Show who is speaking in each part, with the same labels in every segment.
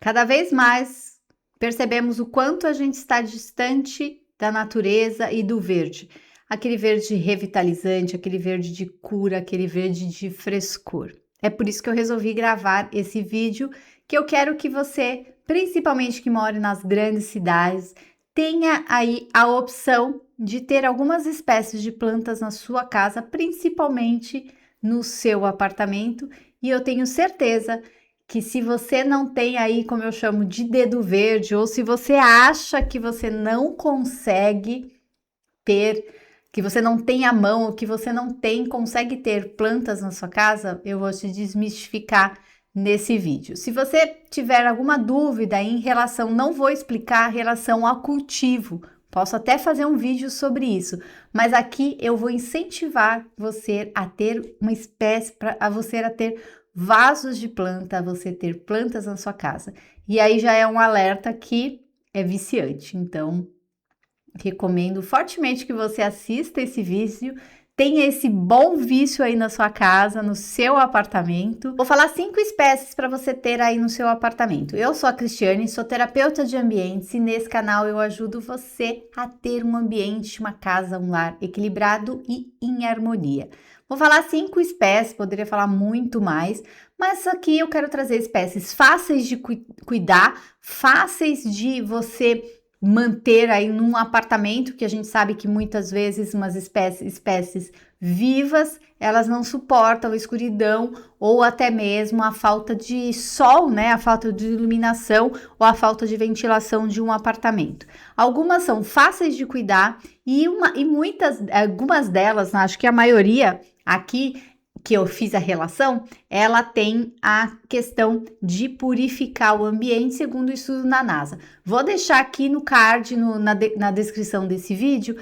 Speaker 1: Cada vez mais percebemos o quanto a gente está distante da natureza e do verde. Aquele verde revitalizante, aquele verde de cura, aquele verde de frescor. É por isso que eu resolvi gravar esse vídeo, que eu quero que você, principalmente que mora nas grandes cidades, tenha aí a opção de ter algumas espécies de plantas na sua casa, principalmente no seu apartamento, e eu tenho certeza que se você não tem aí, como eu chamo, de dedo verde, ou se você acha que você não consegue ter, que você não tem a mão, ou que você não consegue ter plantas na sua casa, eu vou te desmistificar nesse vídeo. Se você tiver alguma dúvida em relação, não vou explicar a relação ao cultivo, posso até fazer um vídeo sobre isso, mas aqui eu vou incentivar você a ter uma espécie, a você a ter vasos de planta, você ter plantas na sua casa. E aí já é um alerta que é viciante. Então, recomendo fortemente que você assista esse vídeo, tenha esse bom vício aí na sua casa, no seu apartamento. Vou falar 5 espécies para você ter aí no seu apartamento. Eu sou a Cristiane, sou terapeuta de ambientes e nesse canal eu ajudo você a ter um ambiente, uma casa, um lar equilibrado e em harmonia. Vou falar 5 espécies, poderia falar muito mais, mas aqui eu quero trazer espécies fáceis de cuidar, fáceis de você manter aí num apartamento, que a gente sabe que muitas vezes umas espécies vivas, elas não suportam a escuridão ou até mesmo a falta de sol, né? A falta de iluminação ou a falta de ventilação de um apartamento. Algumas são fáceis de cuidar e algumas delas, acho que a maioria aqui que eu fiz a relação, ela tem a questão de purificar o ambiente, segundo o estudo da NASA. Vou deixar aqui no card, na descrição desse vídeo,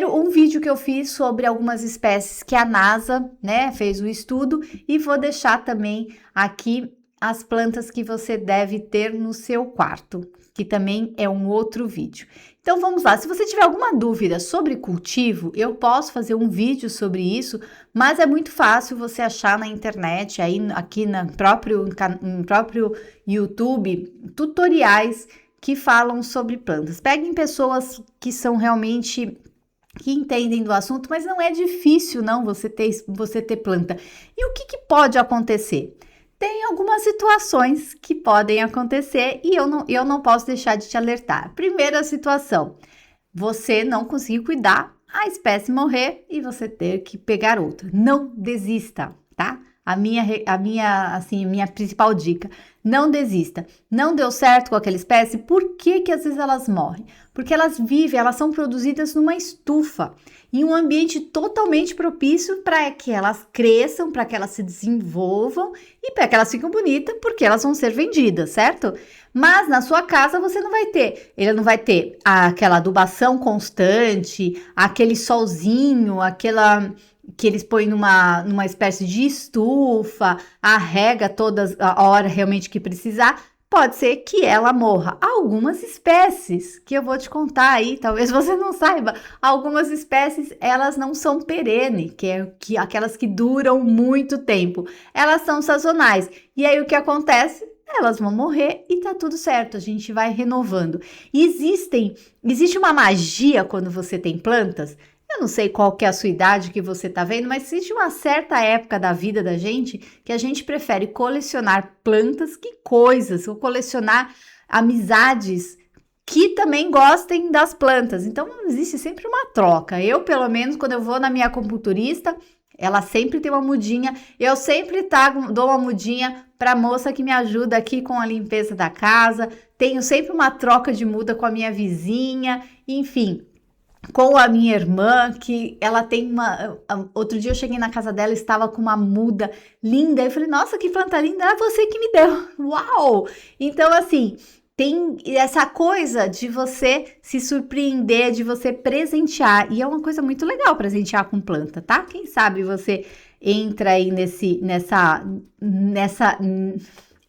Speaker 1: um vídeo que eu fiz sobre algumas espécies que a NASA, né, fez o estudo, e vou deixar também aqui as plantas que você deve ter no seu quarto, que também é um outro vídeo. Então vamos lá, se você tiver alguma dúvida sobre cultivo, eu posso fazer um vídeo sobre isso, mas é muito fácil você achar na internet, aí aqui no próprio YouTube, tutoriais que falam sobre plantas. Peguem pessoas que são realmente que entendem do assunto, mas não é difícil não você ter planta. E o que pode acontecer? Tem algumas situações que podem acontecer e eu não posso deixar de te alertar. Primeira situação, você não conseguir cuidar, a espécie morrer e você ter que pegar outra. Não desista, tá? A minha principal dica, não desista. Não deu certo com aquela espécie, por que às vezes elas morrem? Porque elas vivem, elas são produzidas numa estufa, em um ambiente totalmente propício para que elas cresçam, para que elas se desenvolvam e para que elas fiquem bonitas, porque elas vão ser vendidas, certo? Mas na sua casa você não vai ter, ele não vai ter aquela adubação constante, aquele solzinho, aquela que eles põem numa espécie de estufa, rega toda a hora realmente que precisar, pode ser que ela morra. Algumas espécies, que eu vou te contar aí, talvez você não saiba, algumas espécies, elas não são perene, que aquelas que duram muito tempo. Elas são sazonais. E aí o que acontece? Elas vão morrer e tá tudo certo, a gente vai renovando. Existe uma magia quando você tem plantas. Eu não sei qual que é a sua idade que você tá vendo, mas existe uma certa época da vida da gente que a gente prefere colecionar plantas que coisas, ou colecionar amizades que também gostem das plantas. Então, existe sempre uma troca. Eu, pelo menos, quando eu vou na minha acupunturista, ela sempre tem uma mudinha. Eu sempre dou uma mudinha para a moça que me ajuda aqui com a limpeza da casa. Tenho sempre uma troca de muda com a minha vizinha, enfim, com a minha irmã, que ela tem outro dia eu cheguei na casa dela, estava com uma muda linda, eu falei, nossa, que planta linda, é você que me deu, uau! Então, assim, tem essa coisa de você se surpreender, de você presentear, e é uma coisa muito legal presentear com planta, tá? Quem sabe você entra aí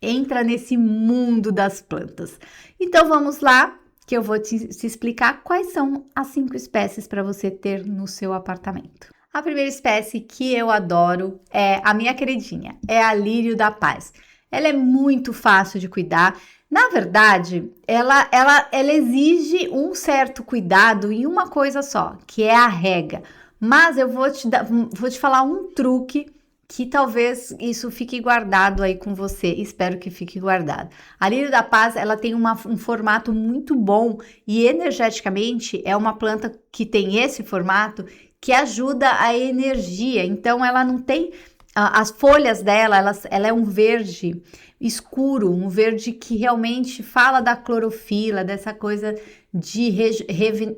Speaker 1: entra nesse mundo das plantas. Então, vamos lá, que eu vou te explicar quais são as 5 espécies para você ter no seu apartamento. A primeira espécie que eu adoro é a minha queridinha, é a lírio da paz. Ela é muito fácil de cuidar. Na verdade, ela exige um certo cuidado em uma coisa só, que é a rega. Mas eu vou te falar um truque que talvez isso fique guardado aí com você. Espero que fique guardado. A Lírio da Paz, ela tem um formato muito bom e energeticamente é uma planta que tem esse formato que ajuda a energia. Então, ela não tem as folhas dela, ela é um verde escuro, um verde que realmente fala da clorofila, dessa coisa de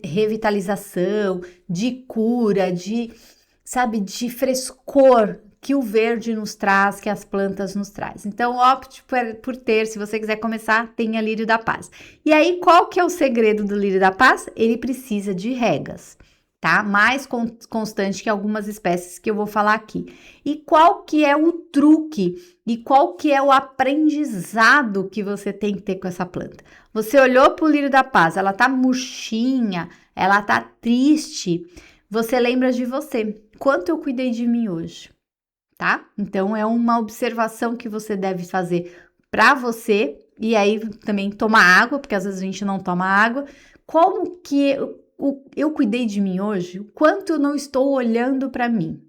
Speaker 1: revitalização, de cura, sabe, de frescor que o verde nos traz, que as plantas nos traz. Então, opte por ter, se você quiser começar, tenha Lírio da Paz. E aí, qual que é o segredo do Lírio da Paz? Ele precisa de regas, tá? Mais constante que algumas espécies que eu vou falar aqui. E qual que é o truque e qual que é o aprendizado que você tem que ter com essa planta? Você olhou para o Lírio da Paz, ela tá murchinha, ela tá triste, você lembra de você. Quanto eu cuidei de mim hoje, tá? Então, é uma observação que você deve fazer para você e aí também tomar água, porque às vezes a gente não toma água. Como que eu cuidei de mim hoje? O quanto eu não estou olhando para mim?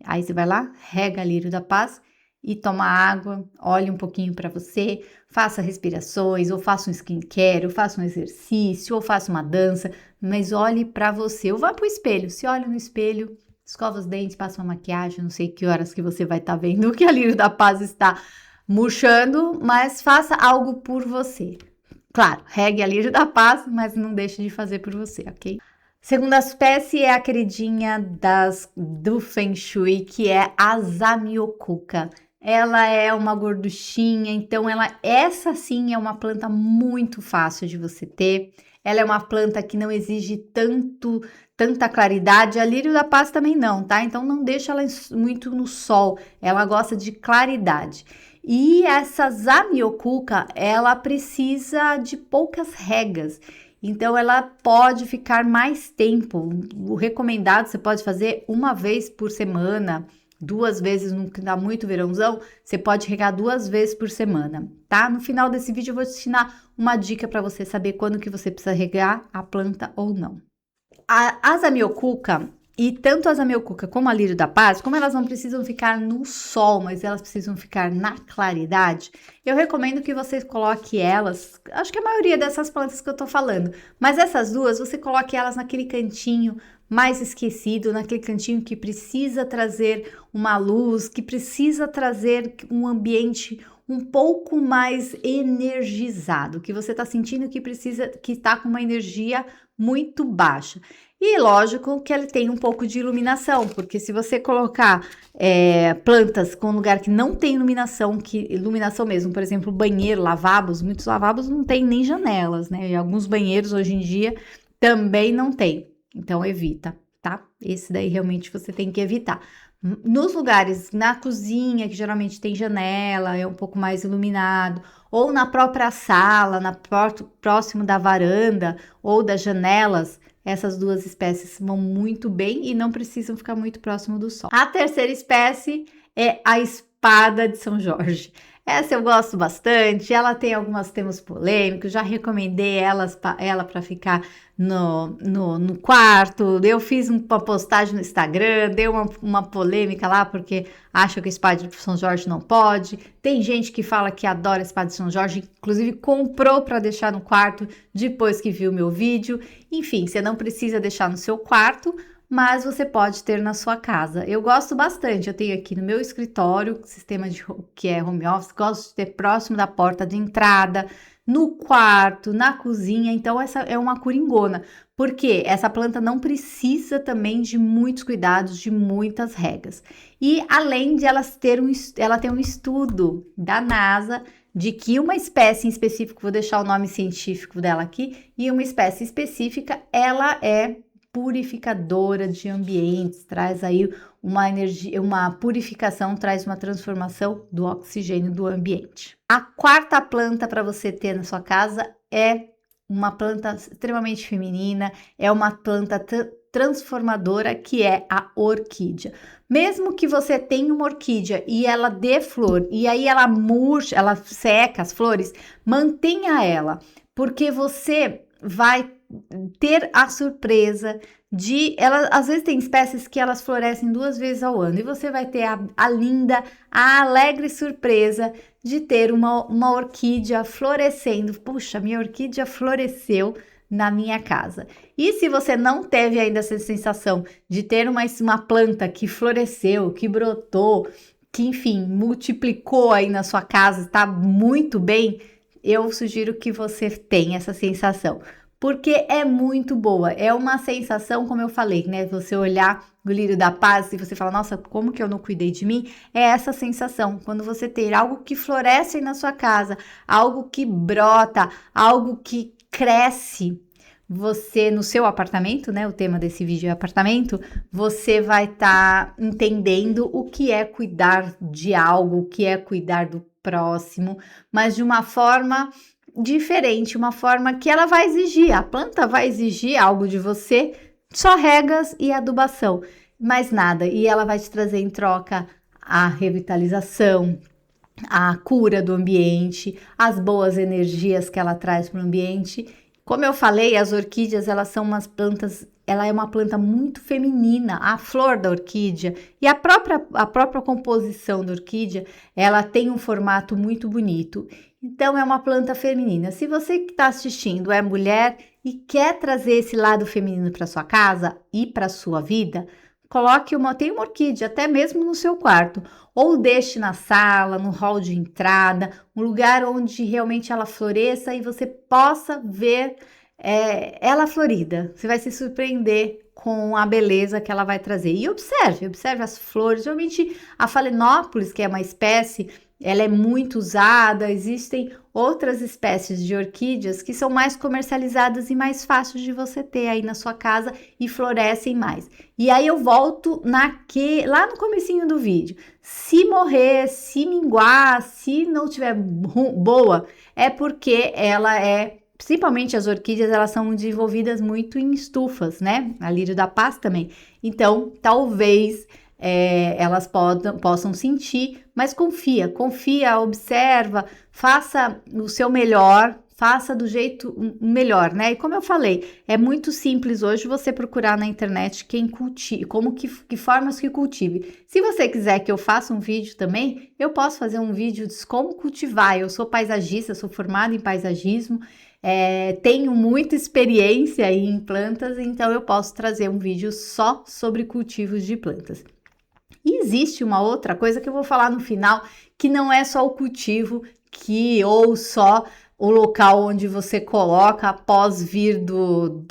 Speaker 1: Aí você vai lá, rega Lírio da Paz e toma água, olhe um pouquinho para você, faça respirações, ou faça um skincare, ou faça um exercício, ou faça uma dança, mas olhe para você, ou vá para o espelho, se olha no espelho, escova os dentes, passa uma maquiagem, não sei que horas que você vai estar vendo que a Lírio da Paz está murchando, mas faça algo por você. Claro, regue a Lírio da Paz, mas não deixe de fazer por você, ok? Segunda espécie é a queridinha do Feng Shui, que é a Zamioculca. Ela é uma gorduchinha, então essa sim é uma planta muito fácil de você ter. Ela é uma planta que não exige tanta claridade. A Lírio da Paz também não, tá? Então não deixa ela muito no sol. Ela gosta de claridade. E essa Zamioculca, ela precisa de poucas regas. Então, ela pode ficar mais tempo. O recomendado você pode fazer uma vez por semana, 2 vezes, no que dá muito verãozão, você pode regar 2 vezes por semana, tá? No final desse vídeo eu vou te ensinar uma dica para você saber quando que você precisa regar a planta ou não. A Zamioculca, e tanto a Zamioculca como a Lírio da Paz, como elas não precisam ficar no sol, mas elas precisam ficar na claridade, eu recomendo que você coloque elas, acho que a maioria dessas plantas que eu tô falando, mas essas duas, você coloque elas naquele cantinho mais esquecido, naquele cantinho que precisa trazer uma luz, que precisa trazer um ambiente um pouco mais energizado, que você tá sentindo que está com uma energia muito baixa. E lógico que ele tem um pouco de iluminação, porque se você colocar plantas com lugar que não tem iluminação, iluminação mesmo, por exemplo, banheiro, lavabos, muitos lavabos não tem nem janelas, né? E alguns banheiros hoje em dia também não tem. Então evita, tá? Esse daí realmente você tem que evitar. Nos lugares, na cozinha, que geralmente tem janela, é um pouco mais iluminado, ou na própria sala, próximo da varanda ou das janelas, essas duas espécies vão muito bem e não precisam ficar muito próximo do sol. A terceira espécie é a espada de São Jorge. Essa eu gosto bastante, ela tem alguns temas polêmicos, já recomendei ela para ficar no quarto, eu fiz uma postagem no Instagram, deu uma polêmica lá, porque acha que a espada de São Jorge não pode, tem gente que fala que adora a espada de São Jorge, inclusive comprou para deixar no quarto depois que viu meu vídeo, enfim, você não precisa deixar no seu quarto, mas você pode ter na sua casa. Eu gosto bastante, eu tenho aqui no meu escritório, sistema que é home office, gosto de ter próximo da porta de entrada, no quarto, na cozinha, então essa é uma coringona, porque essa planta não precisa também de muitos cuidados, de muitas regas. E além de ela ter um estudo da NASA de que uma espécie em específico, vou deixar o nome científico dela aqui, e uma espécie específica, ela é purificadora de ambientes, traz aí uma energia, uma purificação, traz uma transformação do oxigênio do ambiente. A quarta planta para você ter na sua casa é uma planta extremamente feminina, é uma planta transformadora que é a orquídea. Mesmo que você tenha uma orquídea e ela dê flor, e aí ela murcha, ela seca as flores, mantenha ela, porque você vai ter a surpresa de ela, às vezes tem espécies que elas florescem 2 vezes ao ano, e você vai ter a linda, a alegre surpresa de ter uma orquídea florescendo. Puxa, minha orquídea floresceu na minha casa. E se você não teve ainda essa sensação de ter uma planta que floresceu, que brotou, que enfim, multiplicou aí na sua casa, está muito bem, eu sugiro que você tenha essa sensação, porque é muito boa. É uma sensação, como eu falei, né? Você olhar o lírio da paz e você fala, nossa, como que eu não cuidei de mim? É essa sensação, quando você ter algo que floresce na sua casa, algo que brota, algo que cresce. Você, no seu apartamento, né? O tema desse vídeo é apartamento, você vai estar entendendo o que é cuidar de algo, o que é cuidar do próximo, mas de uma forma diferente, uma forma que ela vai exigir, a planta vai exigir algo de você, só regas e adubação, mais nada, e ela vai te trazer em troca a revitalização, a cura do ambiente, as boas energias que ela traz para o ambiente. Como eu falei, as orquídeas, elas são umas plantas, ela é uma planta muito feminina, a flor da orquídea e a própria composição da orquídea, ela tem um formato muito bonito. Então, é uma planta feminina. Se você que está assistindo é mulher e quer trazer esse lado feminino para sua casa e para sua vida, tem uma orquídea até mesmo no seu quarto, ou deixe na sala, no hall de entrada, um lugar onde realmente ela floresça e você possa ver ela florida. Você vai se surpreender com a beleza que ela vai trazer. E observe as flores. Geralmente a Phalaenopsis, que é uma espécie, ela é muito usada. Existem outras espécies de orquídeas que são mais comercializadas e mais fáceis de você ter aí na sua casa e florescem mais. E aí eu volto lá no comecinho do vídeo. Se morrer, se minguar, se não tiver boa, é porque principalmente as orquídeas, elas são desenvolvidas muito em estufas, né? A lírio da paz também. Então, talvez elas possam sentir, mas confia, observa, faça o seu melhor, faça do jeito melhor, né? E como eu falei, é muito simples hoje você procurar na internet quem cultive, que formas que cultive. Se você quiser que eu faça um vídeo também, eu posso fazer um vídeo de como cultivar. Eu sou paisagista, sou formada em paisagismo, tenho muita experiência em plantas, então eu posso trazer um vídeo só sobre cultivos de plantas. E existe uma outra coisa que eu vou falar no final, que não é só o cultivo, ou só o local onde você coloca após vir do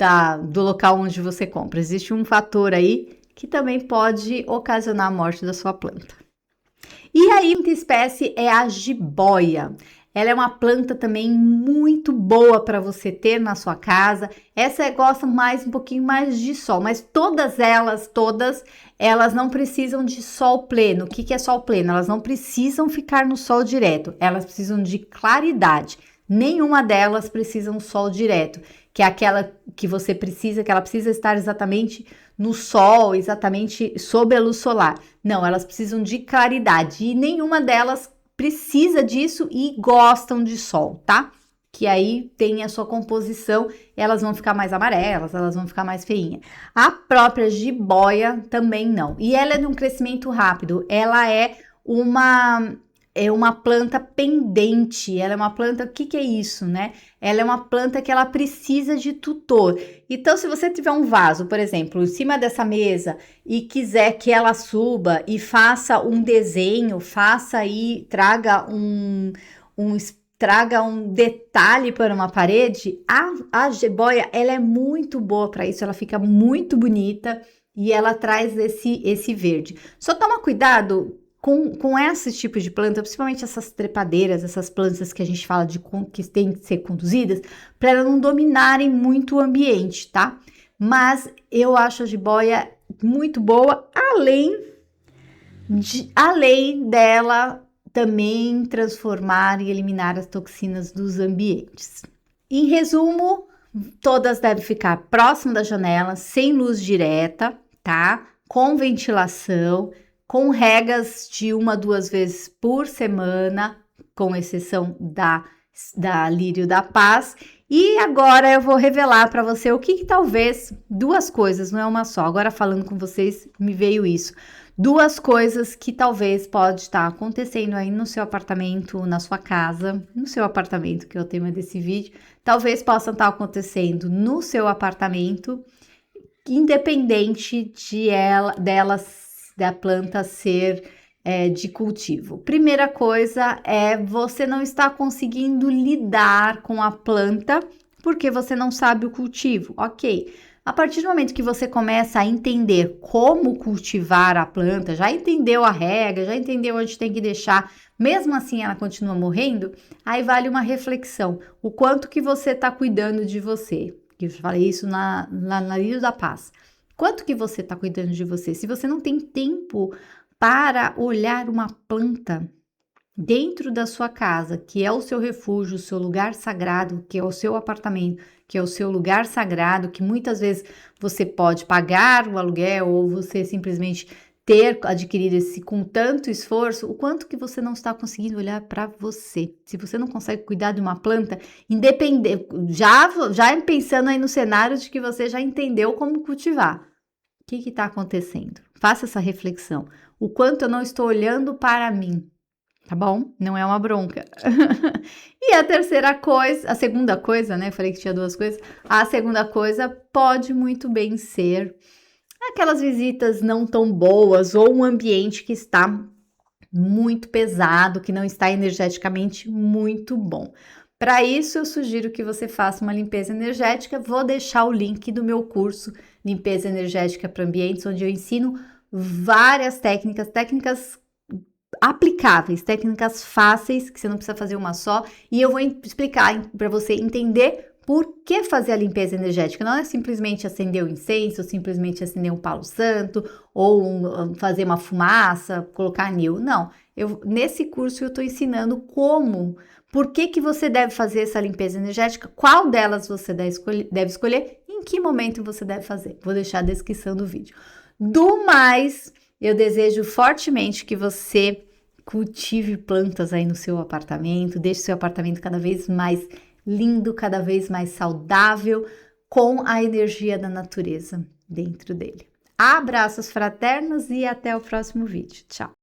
Speaker 1: local onde você compra. Existe um fator aí que também pode ocasionar a morte da sua planta. E a quinta espécie é a jiboia. Ela é uma planta também muito boa para você ter na sua casa. Essa gosta um pouquinho mais de sol, mas todas elas não precisam de sol pleno. O que é sol pleno? Elas não precisam ficar no sol direto, elas precisam de claridade. Nenhuma delas precisa um sol direto, que é aquela que você precisa, que ela precisa estar exatamente no sol, exatamente sob a luz solar. Não, elas precisam de claridade e nenhuma delas precisa disso e gostam de sol, tá? Que aí tem a sua composição, elas vão ficar mais amarelas, elas vão ficar mais feinhas. A própria jiboia também não. E ela é de um crescimento rápido, ela é uma planta pendente, ela é uma planta, o que é isso, né? Ela é uma planta que ela precisa de tutor. Então, se você tiver um vaso, por exemplo, em cima dessa mesa e quiser que ela suba e faça um desenho, traga um detalhe para uma parede, a jiboia, ela é muito boa para isso, ela fica muito bonita e ela traz esse verde. Só toma cuidado com esse tipo de planta, principalmente essas trepadeiras, essas plantas que a gente fala que tem que ser conduzidas, para elas não dominarem muito o ambiente, tá? Mas eu acho a jiboia muito boa, além dela também transformar e eliminar as toxinas dos ambientes. Em resumo, todas devem ficar próximo da janela, sem luz direta, tá? Com ventilação, com regas de 1 a 2 vezes por semana, com exceção da Lírio da Paz. E agora eu vou revelar para você o que talvez, 2 coisas, não é uma só. Agora falando com vocês, me veio isso. 2 coisas que talvez pode estar acontecendo aí no seu apartamento, na sua casa, no seu apartamento, que é o tema desse vídeo, talvez possam estar acontecendo no seu apartamento, independente da planta ser de cultivo. Primeira coisa é você não está conseguindo lidar com a planta porque você não sabe o cultivo. Ok. A partir do momento que você começa a entender como cultivar a planta, já entendeu a regra, já entendeu onde tem que deixar, mesmo assim ela continua morrendo, aí vale uma reflexão. O quanto que você está cuidando de você. Eu falei isso na Lírio da Paz. Quanto que você está cuidando de você? Se você não tem tempo para olhar uma planta dentro da sua casa, que é o seu refúgio, o seu lugar sagrado, que é o seu apartamento, que é o seu lugar sagrado, que muitas vezes você pode pagar o aluguel ou você simplesmente ter adquirido esse com tanto esforço, o quanto que você não está conseguindo olhar para você. Se você não consegue cuidar de uma planta, independente, já pensando aí no cenário de que você já entendeu como cultivar. O que está acontecendo? Faça essa reflexão. O quanto eu não estou olhando para mim, tá bom? Não é uma bronca. E a segunda coisa, né? Falei que tinha 2 coisas. A segunda coisa pode muito bem ser aquelas visitas não tão boas ou um ambiente que está muito pesado, que não está energeticamente muito bom. Para isso, eu sugiro que você faça uma limpeza energética. Vou deixar o link do meu curso Limpeza Energética para Ambientes, onde eu ensino várias técnicas aplicáveis, técnicas fáceis, que você não precisa fazer uma só, e eu vou explicar para você entender por que fazer a limpeza energética. Não é simplesmente acender o incenso, simplesmente acender um palo santo, ou fazer uma fumaça, colocar anil. Não, nesse curso eu estou ensinando por que você deve fazer essa limpeza energética, qual delas você deve escolher, em que momento você deve fazer. Vou deixar a descrição do vídeo. Do mais, eu desejo fortemente que você cultive plantas aí no seu apartamento, deixe seu apartamento cada vez mais lindo, cada vez mais saudável, com a energia da natureza dentro dele. Abraços fraternos e até o próximo vídeo. Tchau!